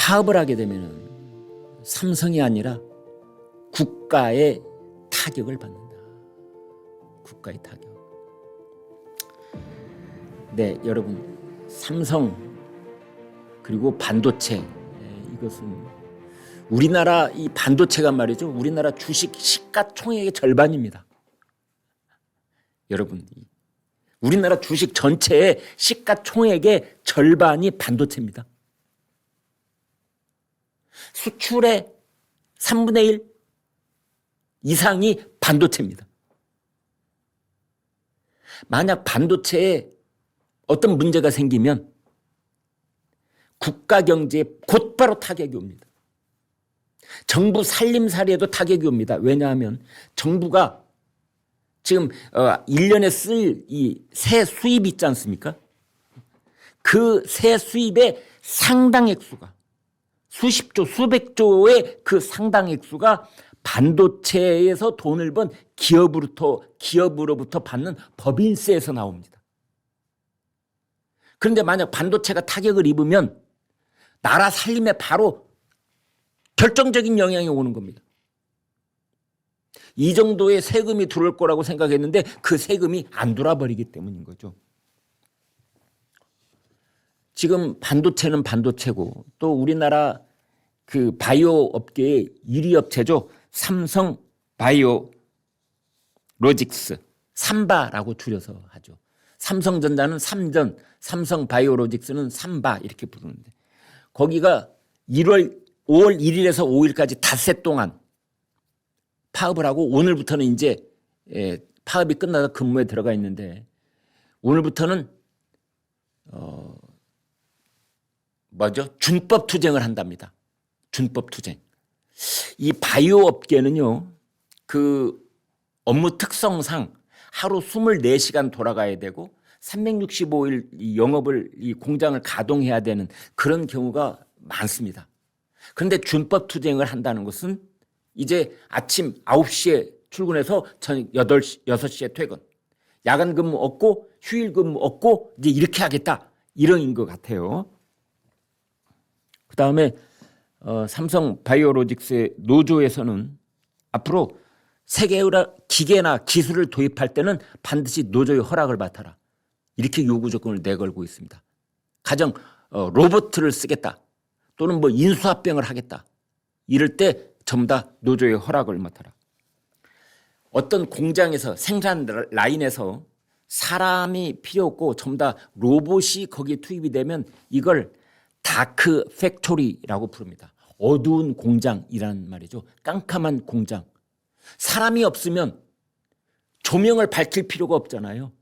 파업을 하게 되면 삼성이 아니라 국가의 타격을 받는다. 국가의 타격. 네, 여러분, 삼성 그리고 반도체, 이것은 우리나라 이 반도체가 말이죠, 우리나라 주식 시가총액의 절반입니다. 여러분, 우리나라 주식 전체의 시가총액의 절반이 반도체입니다. 수출의 3분의 1 이상이 반도체입니다. 만약 반도체에 어떤 문제가 생기면 국가 경제에 곧바로 타격이 옵니다. 정부 살림살이에도 타격이 옵니다. 왜냐하면 정부가 지금 1년에 쓸 이 세 수입 있지 않습니까? 그 세 수입의 상당 액수가 수십조, 수백조의 그 상당 액수가 반도체에서 돈을 번 기업으로부터 받는 법인세에서 나옵니다. 그런데 만약 반도체가 타격을 입으면 나라 살림에 바로 결정적인 영향이 오는 겁니다. 이 정도의 세금이 들어올 거라고 생각했는데 그 세금이 안 돌아버리기 때문인 거죠. 지금 반도체는 반도체고 또 우리나라 그 바이오 업계의 1위 업체죠. 삼성 바이오 로직스, 삼바라고 줄여서 하죠. 삼성전자는 삼전, 삼성 바이오 로직스는 삼바 이렇게 부르는데 거기가 5월 1일에서 5일까지 닷새 동안 파업을 하고 오늘부터는 이제 파업이 끝나서 근무에 들어가 있는데 오늘부터는 준법 투쟁을 한답니다. 준법 투쟁. 이 바이오 업계는요, 그 업무 특성상 하루 24시간 돌아가야 되고 365일 이 영업을 이 공장을 가동해야 되는 그런 경우가 많습니다. 그런데 준법 투쟁을 한다는 것은 이제 아침 9시에 출근해서 저녁 6시에 퇴근. 야간 근무 없고 휴일 근무 없고 이제 이렇게 하겠다. 이런 것 같아요. 그다음에 삼성 바이오로직스의 노조에서는 앞으로 세계의 기계나 기술을 도입할 때는 반드시 노조의 허락을 맡아라. 이렇게 요구 조건을 내걸고 있습니다. 가령 로봇을 쓰겠다. 또는 뭐 인수합병을 하겠다. 이럴 때 전부 다 노조의 허락을 맡아라. 어떤 공장에서 생산 라인에서 사람이 필요 없고 전부 다 로봇이 거기에 투입이 되면 이걸 다크 팩토리라고 부릅니다. 어두운 공장이라는 말이죠. 깜깜한 공장. 사람이 없으면 조명을 밝힐 필요가 없잖아요.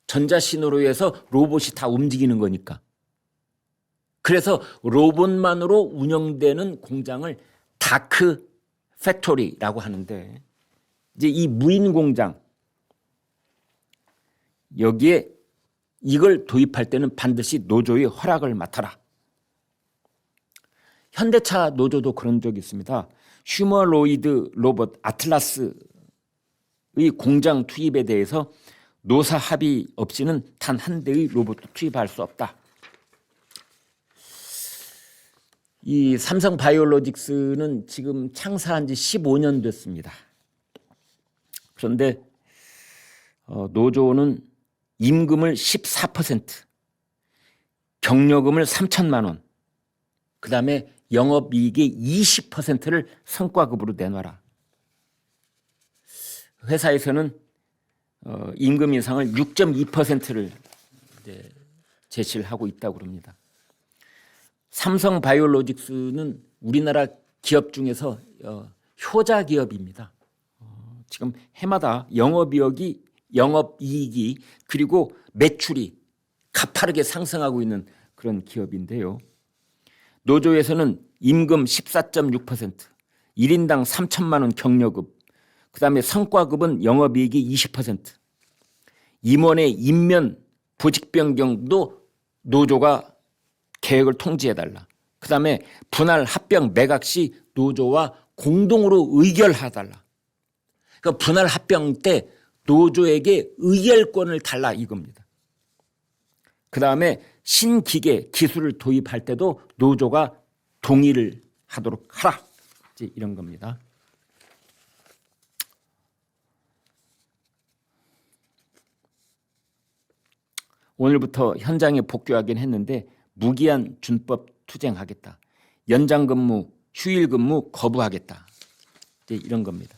전자신호로 해서 로봇이 다 움직이는 거니까. 그래서 로봇만으로 운영되는 공장을 다크 팩토리라고 하는데 이제 이 무인 공장 여기에 이걸 도입할 때는 반드시 노조의 허락을 맡아라. 현대차 노조도 그런 적이 있습니다. 휴머노이드 로봇 아틀라스의 공장 투입에 대해서 노사 합의 없이는 단 한 대의 로봇도 투입할 수 없다. 이 삼성 바이오로직스는 지금 창사한 지 15년 됐습니다. 그런데 노조는 임금을 14%, 경력금을 3천만 원, 그다음에 영업이익의 20%를 성과급으로 내놔라. 회사에서는 임금 인상을 6.2%를 제시를 하고 있다고 합니다. 삼성 바이오로직스는 우리나라 기업 중에서 효자 기업입니다. 지금 해마다 영업이익이 그리고 매출이 가파르게 상승하고 있는 그런 기업인데요. 노조에서는 임금 14.6%, 1인당 3천만 원 경력급, 그다음에 성과급은 영업이익이 20%, 임원의 임면 보직 변경도 노조가 계획을 통지해달라. 그다음에 분할 합병 매각 시 노조와 공동으로 의결해달라. 그러니까 분할 합병 때 노조에게 의결권을 달라 이겁니다. 그다음에 신기계 기술을 도입할 때도 노조가 동의를 하도록 하라. 이제 이런 겁니다. 오늘부터 현장에 복귀하긴 했는데 무기한 준법 투쟁하겠다. 연장 근무, 휴일 근무 거부하겠다. 이제 이런 겁니다.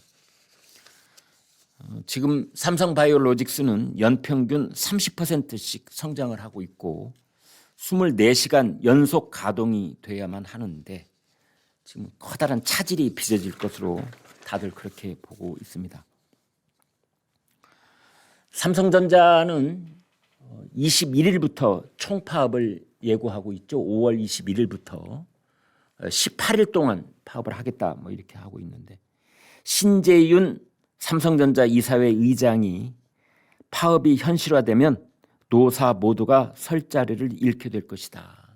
지금 삼성바이오로직스는 연평균 30%씩 성장을 하고 있고 24시간 연속 가동이 돼야만 하는데 지금 커다란 차질이 빚어질 것으로 다들 그렇게 보고 있습니다. 삼성전자는 21일부터 총파업을 예고하고 있죠. 5월 21일부터 18일 동안 파업을 하겠다 뭐 이렇게 하고 있는데 신재윤 삼성전자 이사회 의장이 파업이 현실화되면 노사 모두가 설 자리를 잃게 될 것이다.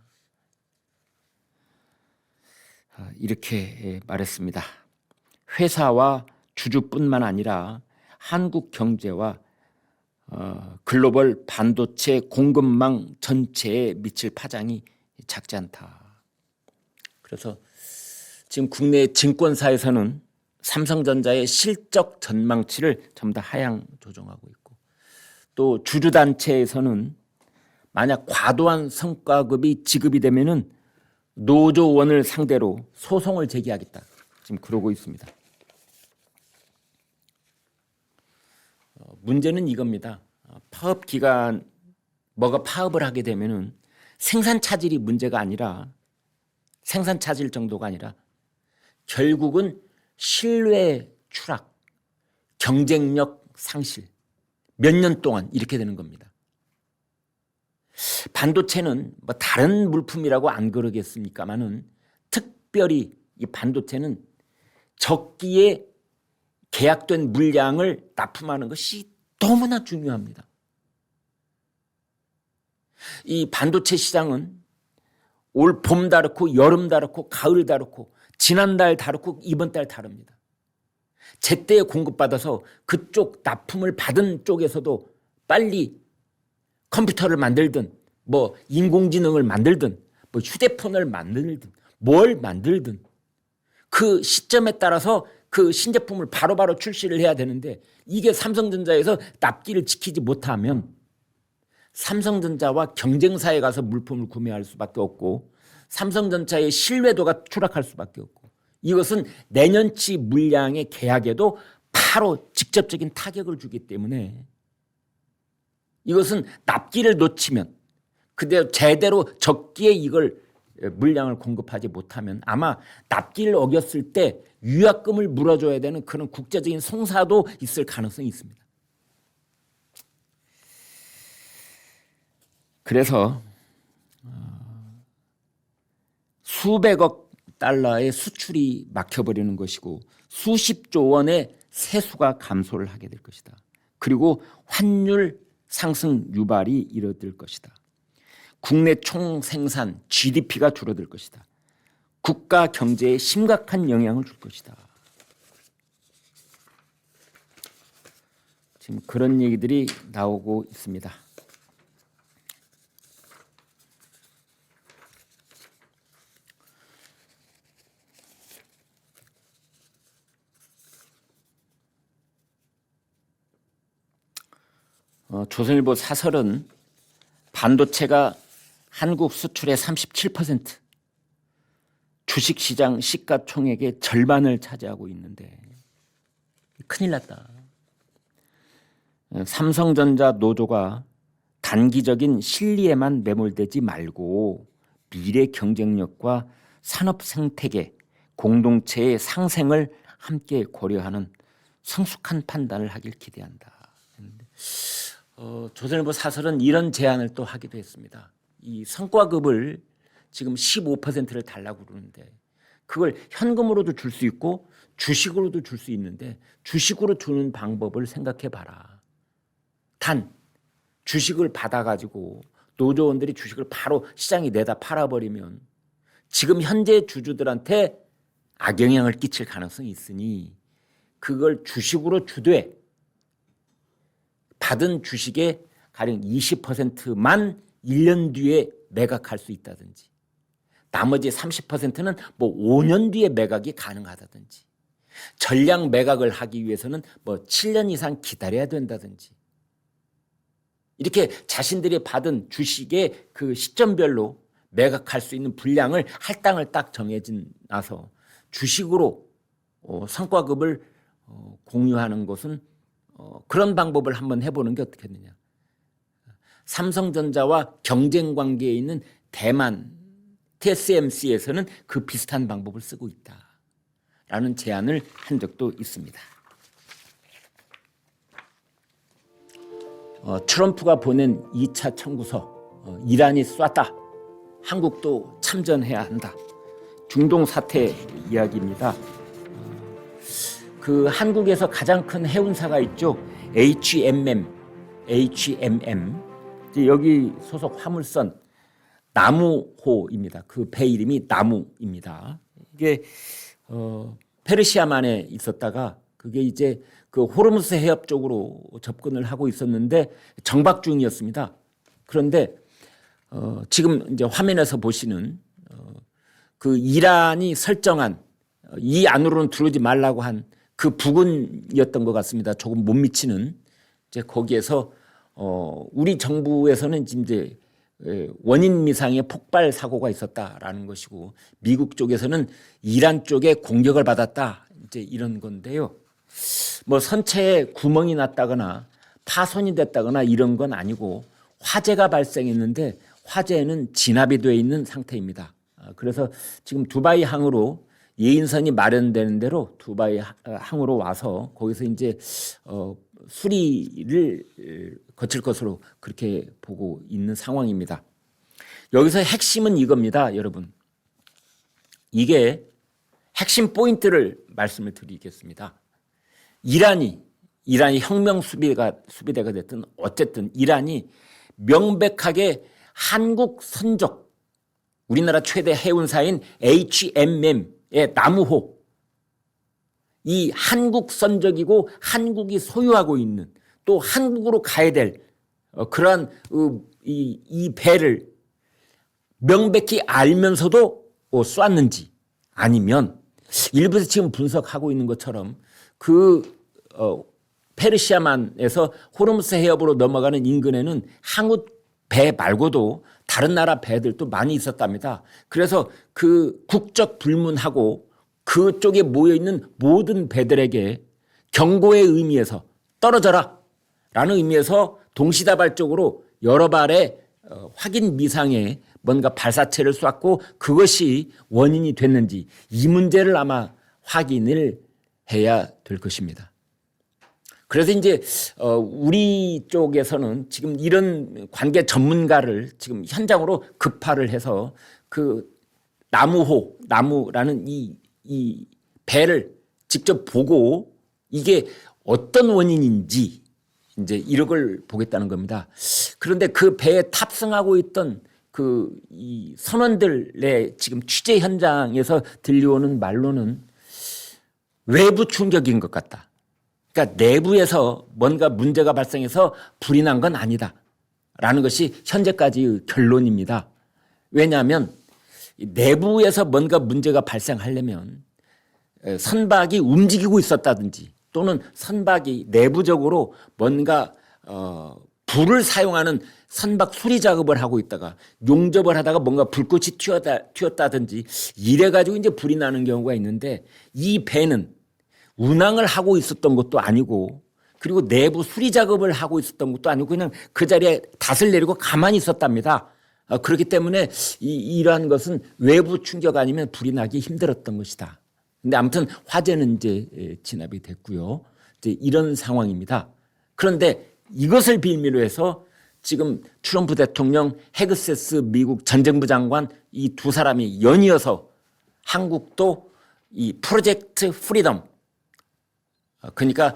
이렇게 말했습니다. 회사와 주주뿐만 아니라 한국 경제와 글로벌 반도체 공급망 전체에 미칠 파장이 작지 않다. 그래서 지금 국내 증권사에서는 삼성전자의 실적 전망치를 전부 다 하향 조정하고 있고 또 주주단체에서는 만약 과도한 성과급이 지급이 되면은 노조원을 상대로 소송을 제기하겠다. 지금 그러고 있습니다. 문제는 이겁니다. 파업 기간 뭐가 파업을 하게 되면은 생산 차질이 문제가 아니라 생산 차질 정도가 아니라 결국은 신뢰 추락, 경쟁력 상실 몇 년 동안 이렇게 되는 겁니다. 반도체는 뭐 다른 물품이라고 안 그러겠습니까만은 특별히 이 반도체는 적기에 계약된 물량을 납품하는 것이 너무나 중요합니다. 이 반도체 시장은 올 봄 다르고 여름 다르고 가을 다르고 지난달 다르고 이번 달 다릅니다. 제때에 공급받아서 그쪽 납품을 받은 쪽에서도 빨리 컴퓨터를 만들든 뭐 인공지능을 만들든 뭐 휴대폰을 만들든 뭘 만들든 그 시점에 따라서 그 신제품을 바로바로 출시를 해야 되는데 이게 삼성전자에서 납기를 지키지 못하면 삼성전자와 경쟁사에 가서 물품을 구매할 수밖에 없고 삼성전자의 신뢰도가 추락할 수밖에 없고 이것은 내년치 물량의 계약에도 바로 직접적인 타격을 주기 때문에 이것은 납기를 놓치면 그대로 제대로 적기에 이걸 물량을 공급하지 못하면 아마 납기를 어겼을 때 위약금을 물어줘야 되는 그런 국제적인 송사도 있을 가능성이 있습니다. 그래서 수백억 달러의 수출이 막혀버리는 것이고 수십조 원의 세수가 감소를 하게 될 것이다. 그리고 환율 상승 유발이 이뤄질 것이다. 국내 총생산 GDP가 줄어들 것이다. 국가 경제에 심각한 영향을 줄 것이다. 지금 그런 얘기들이 나오고 있습니다. 조선일보 사설은 반도체가 한국 수출의 37%, 주식시장 시가총액의 절반을 차지하고 있는데 큰일 났다. 삼성전자 노조가 단기적인 실리에만 매몰되지 말고 미래 경쟁력과 산업 생태계, 공동체의 상생을 함께 고려하는 성숙한 판단을 하길 기대한다. 조선일보 사설은 이런 제안을 또 하기도 했습니다. 이 성과급을 지금 15%를 달라고 그러는데 그걸 현금으로도 줄 수 있고 주식으로도 줄 수 있는데 주식으로 주는 방법을 생각해 봐라. 단 주식을 받아가지고 노조원들이 주식을 바로 시장에 내다 팔아버리면 지금 현재 주주들한테 악영향을 끼칠 가능성이 있으니 그걸 주식으로 주되 받은 주식의 가령 20%만 1년 뒤에 매각할 수 있다든지 나머지 30%는 뭐 5년 뒤에 매각이 가능하다든지, 전량 매각을 하기 위해서는 뭐 7년 이상 기다려야 된다든지, 이렇게 자신들이 받은 주식의 그 시점별로 매각할 수 있는 분량을 할당을 딱 정해진 나서 주식으로 성과급을 공유하는 것은 그런 방법을 한번 해보는 게 어떻겠느냐. 삼성전자와 경쟁 관계에 있는 대만 TSMC에서는 그 비슷한 방법을 쓰고 있다라는 제안을 한 적도 있습니다. 트럼프가 보낸 2차 청구서, 이란이 쐈다, 한국도 참전해야 한다, 중동 사태 이야기입니다. 그 한국에서 가장 큰 해운사가 있죠. HMM. 여기 소속 화물선 나무호입니다. 그 배 이름이 나무입니다. 이게 페르시아만에 있었다가 그게 이제 그 호르무스 해협 쪽으로 접근을 하고 있었는데 정박 중이었습니다. 그런데 지금 이제 화면에서 보시는 그 이란이 설정한 이 안으로는 들어오지 말라고 한 그 부근이었던 것 같습니다. 조금 못 미치는. 이제 거기에서 우리 정부에서는 이제 원인 미상의 폭발 사고가 있었다라는 것이고, 미국 쪽에서는 이란 쪽에 공격을 받았다, 이제 이런 건데요. 뭐 선체에 구멍이 났다거나 파손이 됐다거나 이런 건 아니고 화재가 발생했는데 화재는 진압이 되어 있는 상태입니다. 그래서 지금 두바이 항으로 예인선이 마련되는 대로 두바이 항으로 와서 거기서 이제 수리를 거칠 것으로 그렇게 보고 있는 상황입니다. 여기서 핵심은 이겁니다, 여러분. 이게 핵심 포인트를 말씀을 드리겠습니다. 이란이 혁명 수비대가 됐든 어쨌든 이란이 명백하게 한국 선적, 우리나라 최대 해운사인 HMM의 나무호, 이 한국 선적이고 한국이 소유하고 있는, 또 한국으로 가야 될 그러한 이 배를 명백히 알면서도 쐈는지, 아니면 일부에서 지금 분석하고 있는 것처럼 페르시아만에서 호르무스 해협으로 넘어가는 인근에는 항우 배 말고도 다른 나라 배들도 많이 있었답니다. 그래서 그 국적 불문하고 그쪽에 모여있는 모든 배들에게 경고의 의미에서 떨어져라 라는 의미에서 동시다발적으로 여러 발의 확인 미상의 뭔가 발사체를 쐈고 그것이 원인이 됐는지, 이 문제를 아마 확인을 해야 될 것입니다. 그래서 이제 우리 쪽에서는 지금 이런 관계 전문가를 지금 현장으로 급파를 해서 그 나무라는 이 배를 직접 보고 이게 어떤 원인인지 이제 이걸 보겠다는 겁니다. 그런데 그 배에 탑승하고 있던 이 선원들의 지금 취재 현장에서 들려오는 말로는 외부 충격인 것 같다. 그러니까 내부에서 뭔가 문제가 발생해서 불이 난 건 아니다라는 것이 현재까지의 결론입니다. 왜냐하면 내부에서 뭔가 문제가 발생하려면 선박이 움직이고 있었다든지, 또는 선박이 내부적으로 뭔가 불을 사용하는 선박 수리 작업을 하고 있다가 용접을 하다가 뭔가 불꽃이 튀었다든지 이래가지고 이제 불이 나는 경우가 있는데, 이 배는 운항을 하고 있었던 것도 아니고, 그리고 내부 수리 작업을 하고 있었던 것도 아니고 그냥 그 자리에 닷을 내리고 가만히 있었답니다. 그렇기 때문에 이러한 것은 외부 충격 아니면 불이 나기 힘들었던 것이다. 근데 아무튼 화재는 이제 진압이 됐고요. 이제 이런 상황입니다. 그런데 이것을 빌미로 해서 지금 트럼프 대통령, 헤그세스 미국 전쟁부 장관, 이 두 사람이 연이어서 한국도 이 프로젝트 프리덤, 그러니까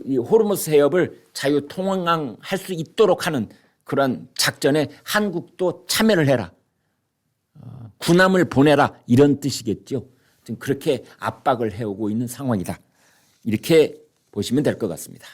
이 호르무스 해협을 자유 통항할 수 있도록 하는 그런 작전에 한국도 참여를 해라, 군함을 보내라, 이런 뜻이겠죠. 지금 그렇게 압박을 해오고 있는 상황이다. 이렇게 보시면 될 것 같습니다.